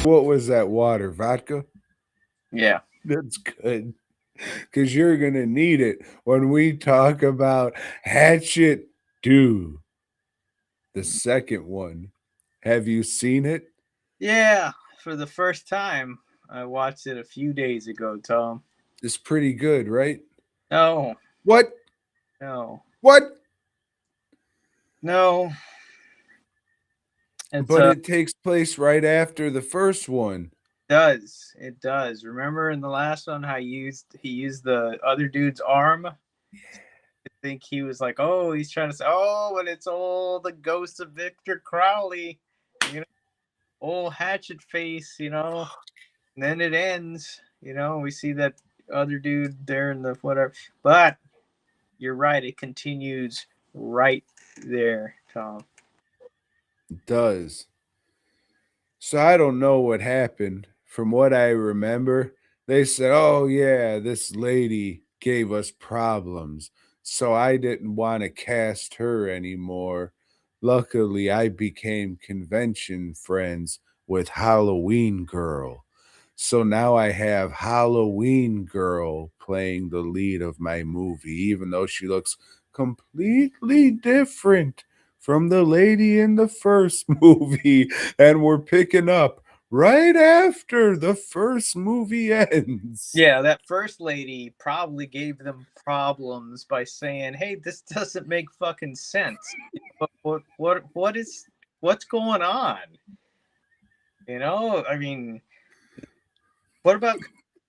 What was that water? Vodka? Yeah. That's good. Because you're going to need it when we talk about Hatchet 2, the second one. Have you seen it? Yeah. For the first time, I watched it a few days ago, Tom. It's pretty good, right? No, What? no, What? no. It's But it takes place right after the first one. it does. Remember in the last one how he used the other dude's arm? I think he was like, oh, he's trying to say, oh, but it's all the ghost of Victor Crowley, you know, old hatchet face, And then it ends, we see that other dude there in the whatever. But you're right, it continues right there, Tom. It does. So I don't know what happened. From what I remember, they said, "Oh yeah, this lady gave us problems." So I didn't want to cast her anymore. Luckily, I became convention friends with Halloween Girl. So now I have Halloween Girl playing the lead of my movie, even though she looks completely different from the lady in the first movie. And we're picking up right after the first movie ends. Yeah, that first lady probably gave them problems by saying, "Hey, this doesn't make fucking sense. What's going on?" I mean, what about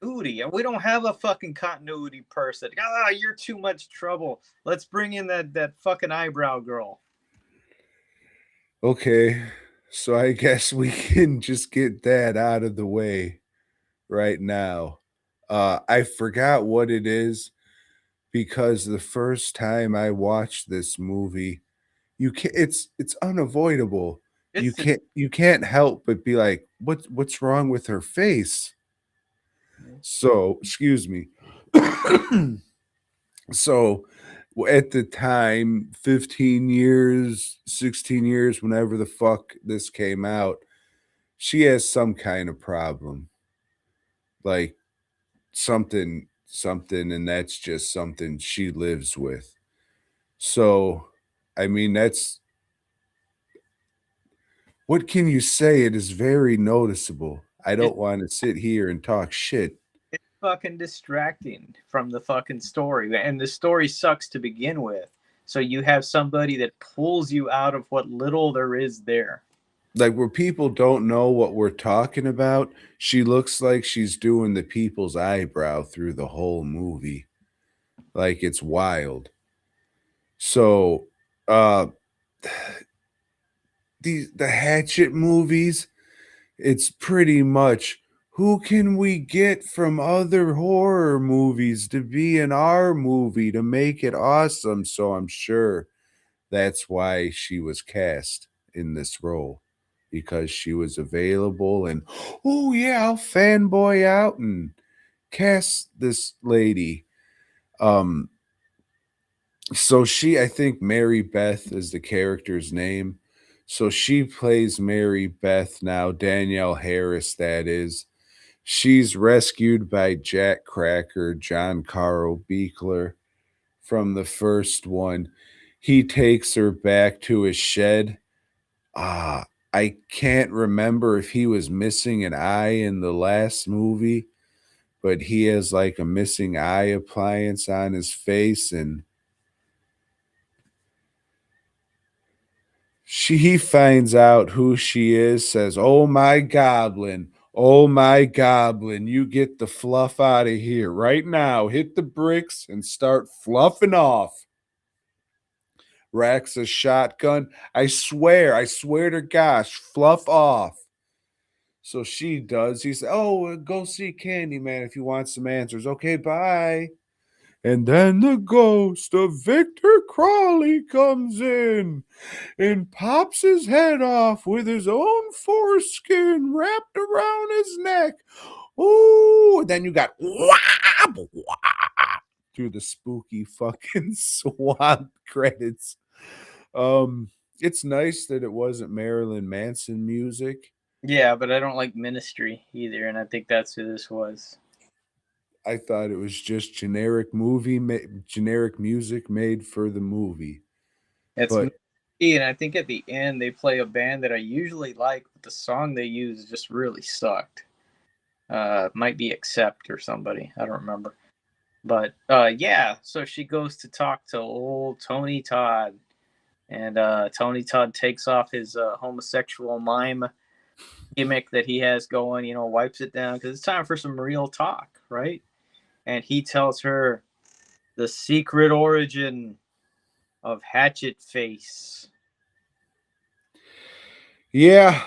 continuity? We don't have a fucking continuity person. Ah, you're too much trouble. Let's bring in that fucking eyebrow girl. Okay, so I guess we can just get that out of the way right now. I forgot what it is because the first time I watched this movie, you can it's unavoidable. It's the You can't help but be like, what's wrong with her face? So, excuse me. So at the time, 15 years, 16 years, whenever the fuck this came out, she has some kind of problem. Like something, and that's just something she lives with. So I mean, that's what can you say? It is very noticeable. I it's don't want to sit here and talk shit. it's fucking distracting from the fucking story, and the story sucks to begin with. So you have somebody that pulls you out of what little there is there. Like where people don't know what we're talking about, she looks like she's doing the people's eyebrow through the whole movie. Like it's wild. So uh the Hatchet movies, it's pretty much who can we get from other horror movies to be in our movie to make it awesome? So I'm sure that's why she was cast in this role because she was available and oh yeah, I'll fanboy out and cast this lady. Um so she, I think Mary Beth is the character's name. So she plays Mary Beth now, Danielle Harris, that is. She's rescued by Jack Cracker, John Carl Beekler from the first one. He takes her back to his shed. Ah, I can't remember if he was missing an eye in the last movie, but he has like a missing eye appliance on his face, and he finds out who she is, says, "Oh my goblin, oh my goblin, you get the fluff out of here right now. Hit the bricks and start fluffing off." Racks a shotgun. I swear to gosh, fluff off. So she does. He said, "Oh, go see Candyman if you want some answers." Okay, bye. And then the ghost of Victor Crawley comes in and pops his head off with his own foreskin wrapped around his neck. Ooh, then you got wah, wah, through the spooky fucking swamp credits. Um, it's nice that it wasn't Marilyn Manson music. Yeah, but I don't like Ministry either, and I think that's who this was. I thought it was just generic music made for the movie. It's But Ministry, and I think at the end they play a band that I usually like, but the song they use just really sucked. Might be Accept or somebody. I don't remember. But yeah, so she goes to talk to old Tony Todd, and Tony Todd takes off his homosexual mime gimmick that he has going, wipes it down because it's time for some real talk, right? And he tells her the secret origin of Hatchet Face. yeah,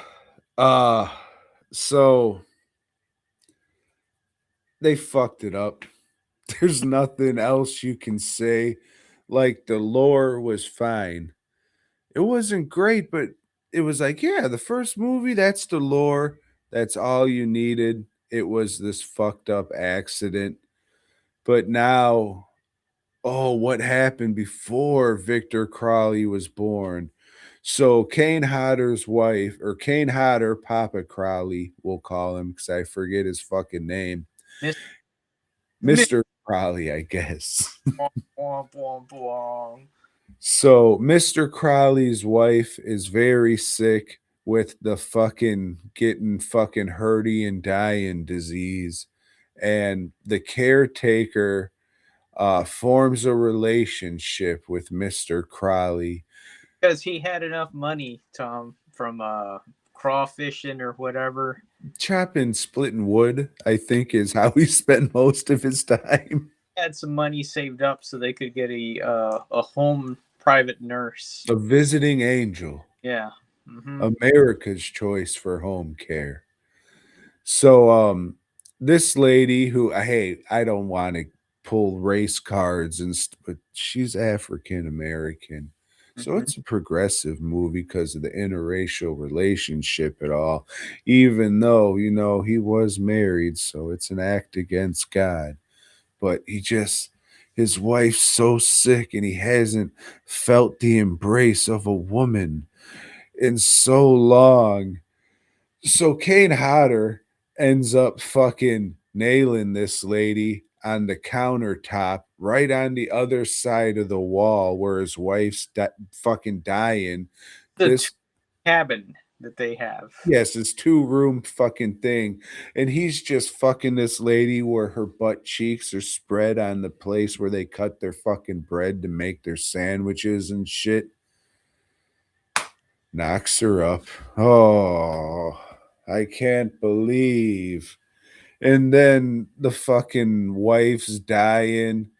uh so they fucked it up. There's nothing else you can say. Like the lore was fine. It wasn't great, but it was like, yeah, the first movie, that's the lore. That's all you needed. It was this fucked up accident. But now, oh, what happened before Victor Crowley was born? So Kane Hodder's wife, or Kane Hodder, Papa Crowley, we'll call him because I forget his fucking name. Miss Miss Mr. Crowley, I guess. Womp womp womp. So Mr. Crowley's wife is very sick with the fucking getting fucking hurty and dying disease. And the caretaker forms a relationship with Mr. Crowley. Because he had enough money, Tom, from crawfishing or whatever. Chopping, splitting wood, I think, is how he spent most of his time. Had some money saved up so they could get a home private nurse. A visiting angel, Yeah. Mm-hmm. America's choice for home care. So this lady who hey, I don't want to pull race cards but she's African American. So Mm-hmm. it's a progressive movie because of the interracial relationship at all. Even though, he was married, so it's an act against God. But his wife's so sick and he hasn't felt the embrace of a woman in so long. So Kane Hodder ends up fucking nailing this lady on the countertop right on the other side of the wall where his wife's fucking dying. The This cabin that they have. Yes, this 2-room fucking thing. And he's just fucking this lady where her butt cheeks are spread on the place where they cut their fucking bread to make their sandwiches and shit. Knocks her up. Oh, I can't believe. And then the fucking wife's dying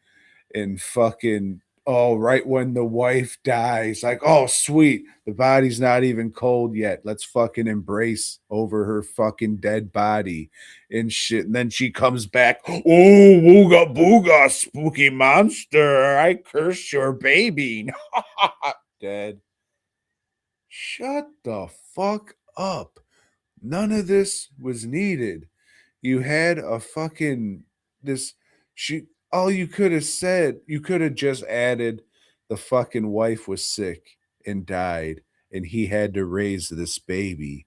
and fucking right when the wife dies, like, oh sweet, the body's not even cold yet. Let's fucking embrace over her fucking dead body and shit. And then she comes back, oh wooga booga, spooky monster. I curse your baby. Dead. Shut the fuck up. None of this was needed. You had a fucking this she all you could have said, you could have just added the fucking wife was sick and died and he had to raise this baby.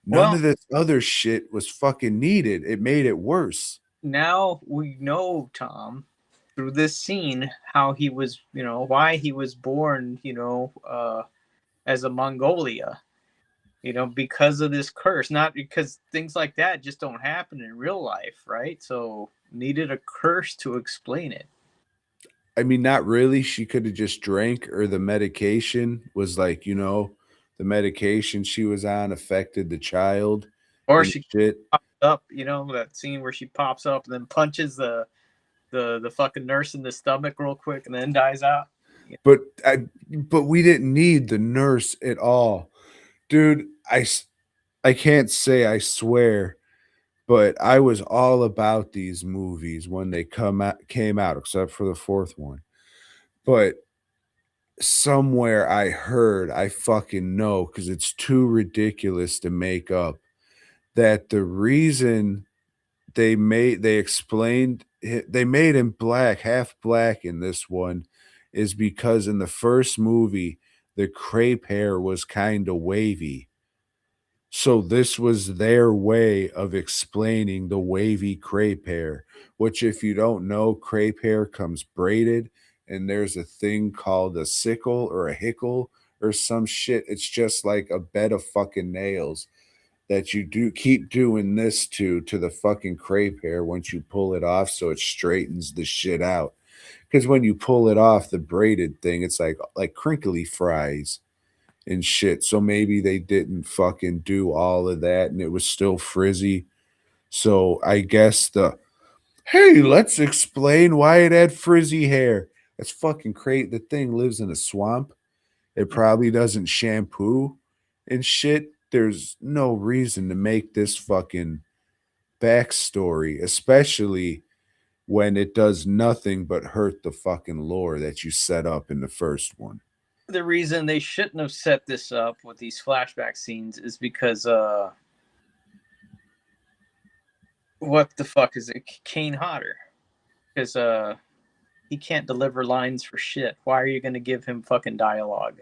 None Well, of this other shit was fucking needed. It made it worse. now we know, Tom, through this scene, how he was, why he was born, as a Mongolia, because of this curse, not because things like that just don't happen in real life, right? So needed a curse to explain it. I mean, not really. She could have just drank, or the medication was like, the medication she was on affected the child Or and she shit. popped up, that scene where she pops up and then punches the fucking nurse in the stomach real quick and then dies out. But but we didn't need the nurse at all. Dude, I can't say I swear, but I was all about these movies when they came out, except for the fourth one. But somewhere I heard, I fucking know, because it's too ridiculous to make up, that the reason they made him black, half black in this one, is because in the first movie the crepe hair was kind of wavy. So this was their way of explaining the wavy crepe hair, which if you don't know, crepe hair comes braided and there's a thing called a sickle or a hickle or some shit. It's just like a bed of fucking nails that you do keep doing this to the fucking crepe hair once you pull it off so it straightens the shit out. Because when you pull it off the braided thing, it's like crinkly fries and shit. So maybe they didn't fucking do all of that and it was still frizzy. So I guess the hey, let's explain why it had frizzy hair. That's fucking crazy. The thing lives in a swamp. It probably doesn't shampoo and shit. There's no reason to make this fucking backstory, especially when it does nothing but hurt the fucking lore that you set up in the first one. The reason they shouldn't have set this up with these flashback scenes is because what the fuck is it, Kane Hodder? Because he can't deliver lines for shit. Why are you gonna give him fucking dialogue?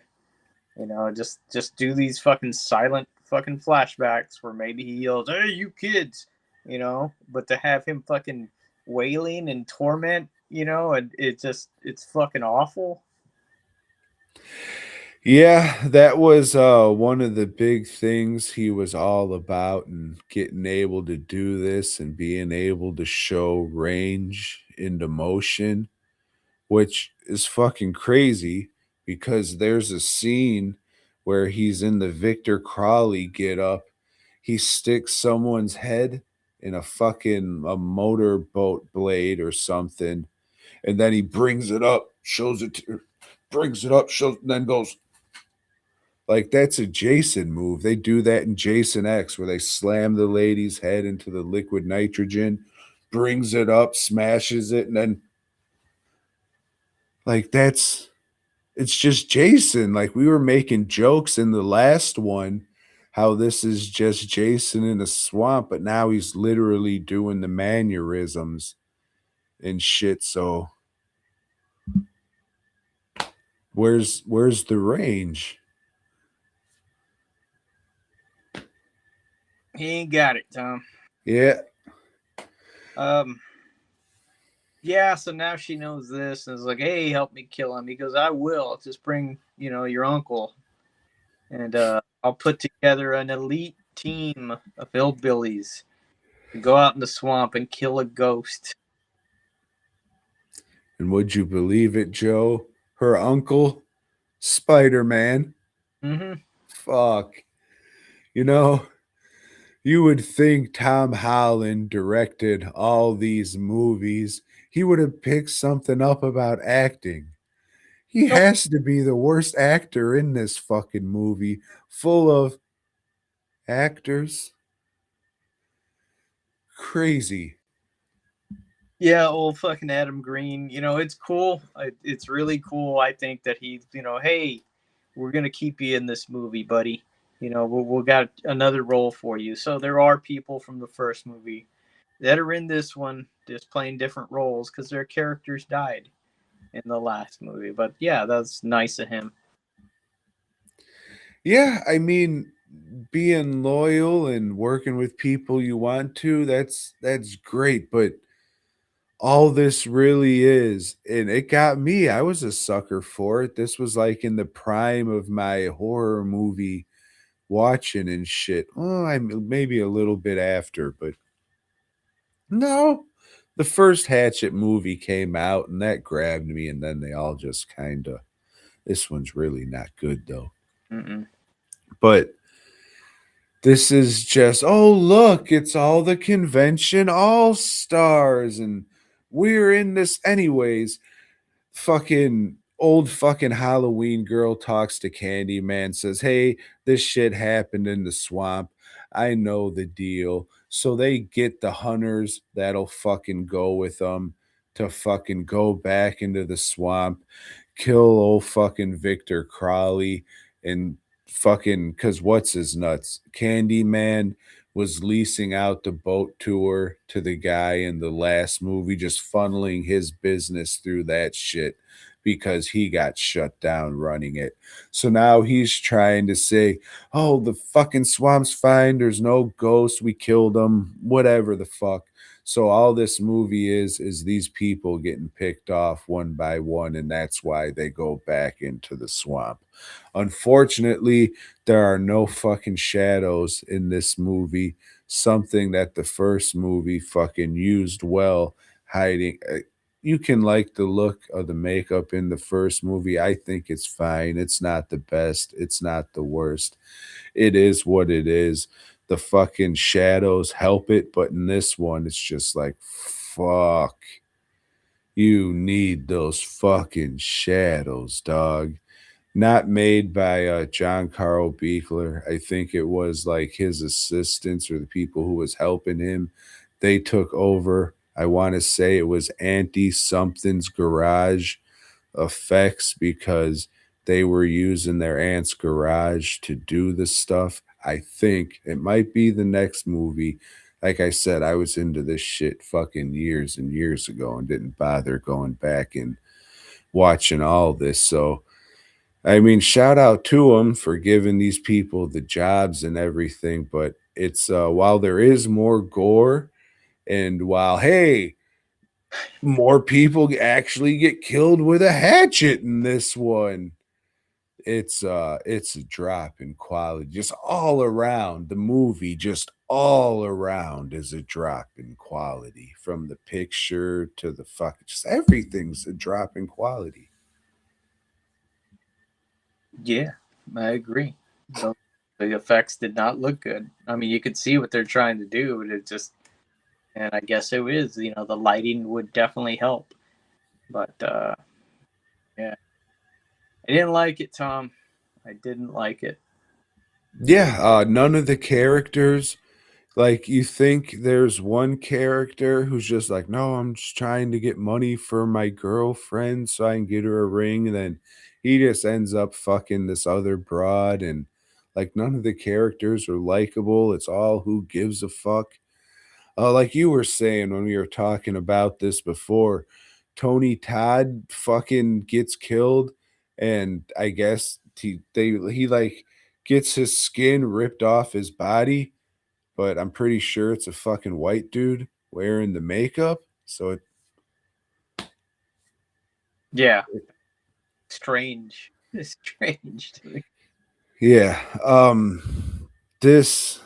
You know, just do these fucking silent fucking flashbacks where maybe he yells, "Hey, you kids," you know. But to have him fucking wailing and torment, you know, and it's fucking awful. Yeah, that was one of the big things he was all about, and getting able to do this and being able to show range into motion, which is fucking crazy because there's a scene where he's in the Victor Crawley get up. He sticks someone's head in a fucking a motorboat blade or something, and then he brings it up, shows it to, brings it up, shows, and then goes like that's a Jason move. They do that in Jason X where they slam the lady's head into the liquid nitrogen, brings it up, smashes it, and then like that's it's just Jason. Like we were making jokes in the last one how this is just Jason in a swamp, but now he's literally doing the mannerisms and shit. So where's the range? He ain't got it, Tom. Yeah. Um, yeah. So now she knows this and is like, "Hey, help me kill him." He goes, "I will. Just bring, you know, your uncle, and I'll put together an elite team of hillbillies to go out in the swamp and kill a ghost." And would you believe it, Joe? Her uncle, Spider-Man. Mm-hmm. Fuck. You know, you would think Tom Holland directed all these movies. He would have picked something up about acting. He No, has to be the worst actor in this fucking movie, full of actors. Crazy. yeah, old fucking Adam Green. You know, it's cool. It's really cool. I think that he's, you know, hey, we're gonna keep you in this movie, buddy. You know, we'll got another role for you. So there are people from the first movie that are in this one, just playing different roles because their characters died in the last movie. But yeah, that's nice of him. Yeah, I mean, being loyal and working with people you want to, that's great, but all this really is, and it got me. I was a sucker for it. This was like in the prime of my horror movie watching and shit. Oh, I'm maybe a little bit after, but no. The first Hatchet movie came out and that grabbed me, and then they all just kind of. This one's really not good though. Mm-mm. But this is just, oh, look, it's all the convention all stars, and we're in this anyways. Fucking old fucking Halloween girl talks to Candyman, says, "Hey, this shit happened in the swamp. I know the deal." So they get the hunters that'll fucking go with them to fucking go back into the swamp, kill old fucking Victor Crawley, and fucking cause what's his nuts? Candyman was leasing out the boat tour to the guy in the last movie, just funneling his business through that shit because he got shut down running it. So now he's trying to say, oh, the fucking swamp's fine. There's no ghosts. We killed them. Whatever the fuck. So all this movie is these people getting picked off one by one, and that's why they go back into the swamp. Unfortunately, there are no fucking shadows in this movie, something that the first movie fucking used well, hiding. You can like the look of the makeup in the first movie. I think it's fine. It's not the best. It's not the worst. It is what it is. The fucking shadows help it, but in this one, it's just like, fuck. You need those fucking shadows, dog. Not made by John Carl Beekler. I think it was like his assistants or the people who was helping him. They took over. I want to say it was Anti Something's Garage effects because they were using their aunt's garage to do the stuff. I think it might be the next movie. Like I said, I was into this shit fucking years and years ago and didn't bother going back and watching all this. So, I mean, shout out to them for giving these people the jobs and everything. But it's while there is more gore and while, hey, more people actually get killed with a hatchet in this one. It's a drop in quality just all around. The movie just all around is a drop in quality from the picture to the fuck, just everything's a drop in quality. Yeah, I agree. The effects did not look good. I mean, you could see what they're trying to do, but it just, and I guess it is, you know, the lighting would definitely help. But yeah, I didn't like it, Tom. I didn't like it. Yeah, none of the characters, like, you think there's one character who's just like, no, I'm just trying to get money for my girlfriend so I can get her a ring, and then he just ends up fucking this other broad, and like none of the characters are likable. It's all who gives a fuck. Like you were saying when we were talking about this before, Tony Todd fucking gets killed, and I guess he like gets his skin ripped off his body, but I'm pretty sure it's a fucking white dude wearing the makeup. So Yeah, strange. It's strange to me. yeah, this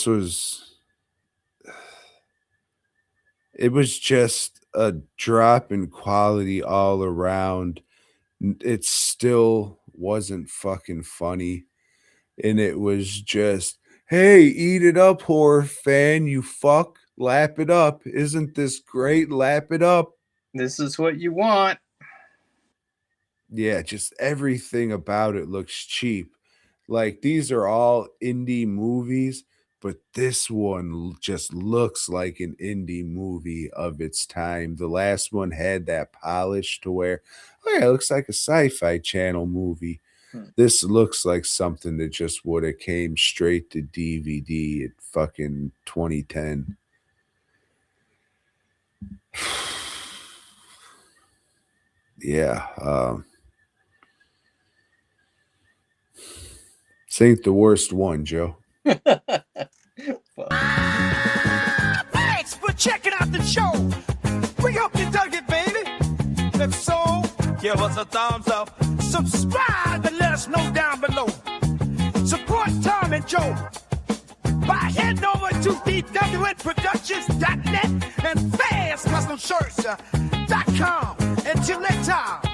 was, it was just a drop in quality all around. It still wasn't fucking funny, and it was just, hey, eat it up, horror fan, you fuck, lap it up. Isn't this great? Lap it up. This is what you want. Yeah, just everything about it looks cheap. Like these are all indie movies, but this one just looks like an indie movie of its time. The last one had that polish to where, oh yeah, it looks like a sci-fi channel movie. Hmm. This looks like something that just would have came straight to DVD at fucking 2010. Yeah, this ain't the worst one, Joe. Thanks for checking out the show. We hope you dug it, baby. If so, give us a thumbs up. Subscribe and let us know down below. Support Tom and Joe by heading over to dwnproductions.net and fastcustomshirts.com. Until next time.